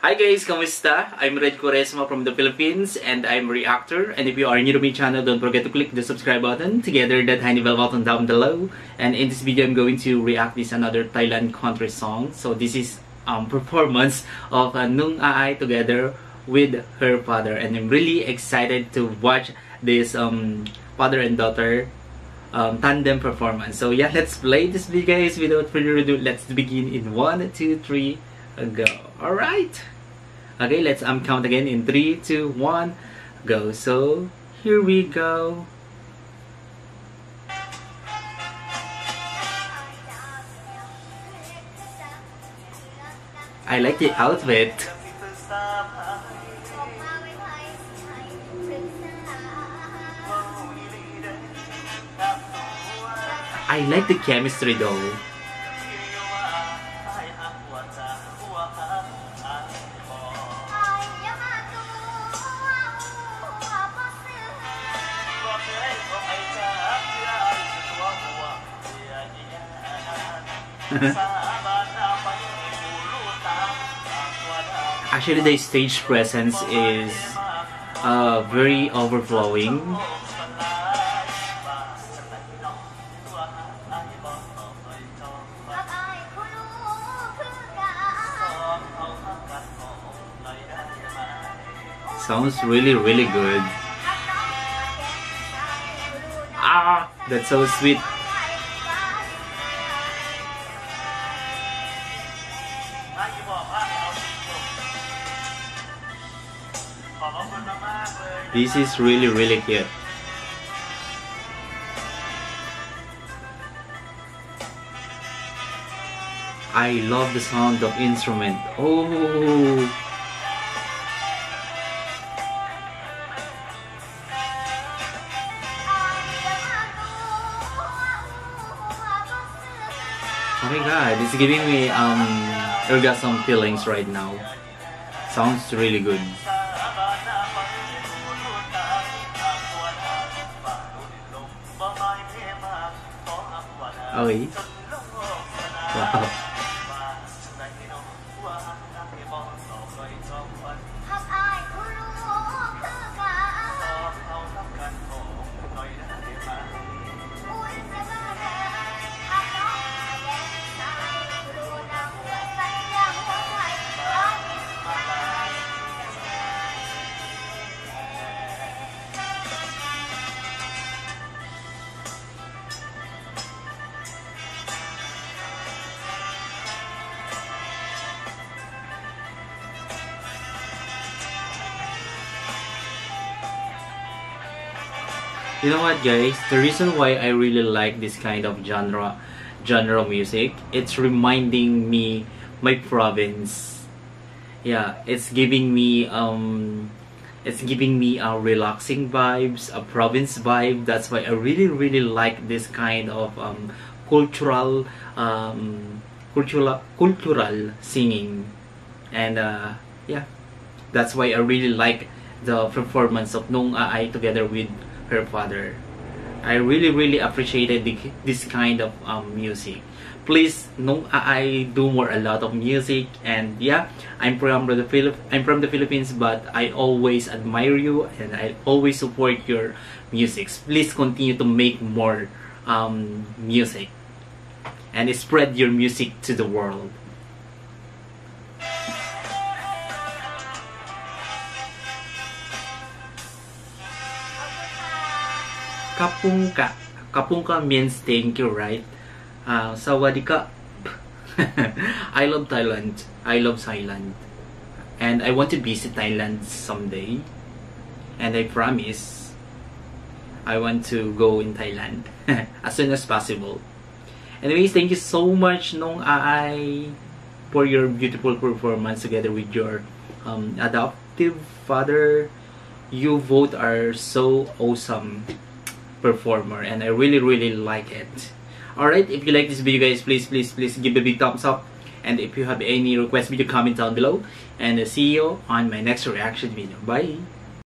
Hi guys, kamusta? I'm Red Quaresma from the Philippines and I'm a reactor. And if you are new to my channel, don't forget to click the subscribe button together that tiny bell button down below. And in this video, I'm going to react this another Thailand country song. So this is performance of Nung Aai together with her father, and I'm really excited to watch this father and daughter tandem performance. So yeah, let's play this video guys. Without further ado, let's begin in 1, 2, 3, go. Alright. Okay, let's count again in 3, 2, 1, go. So here we go. I like the outfit. I like the chemistry though. Actually, the stage presence is very overflowing. Sounds really good. Ah, that's so sweet. This is really cute. I love the sound of instrument. Oh, oh my god, it's giving me orgasm feelings right now. Sounds really good. Okay. Wow. You know what guys, the reason why I really like this kind of genre music, it's reminding me my province. Yeah, it's giving me relaxing vibes, a province vibe. That's why I really like this kind of cultural singing. And yeah, that's why I really like the performance of Nung Aai together with her father. I really appreciated this kind of music. Please, Nung Aai do a lot of music. And yeah, I'm from the Philippines, but I always admire you and I always support your music. Please continue to make more music and spread your music to the world. Kapungka. Kapungka means thank you, right? Sawadika. I love Thailand. I love Thailand. And I want to visit Thailand someday. And I promise I want to go in Thailand as soon as possible. Anyways, thank you so much, Nung Aai, for your beautiful performance together with your adoptive father. You both are so awesome performer and I really like it. Alright, if you like this video guys, please give a big thumbs up, and if you have any request video, comment down below, and see you on my next reaction video. Bye.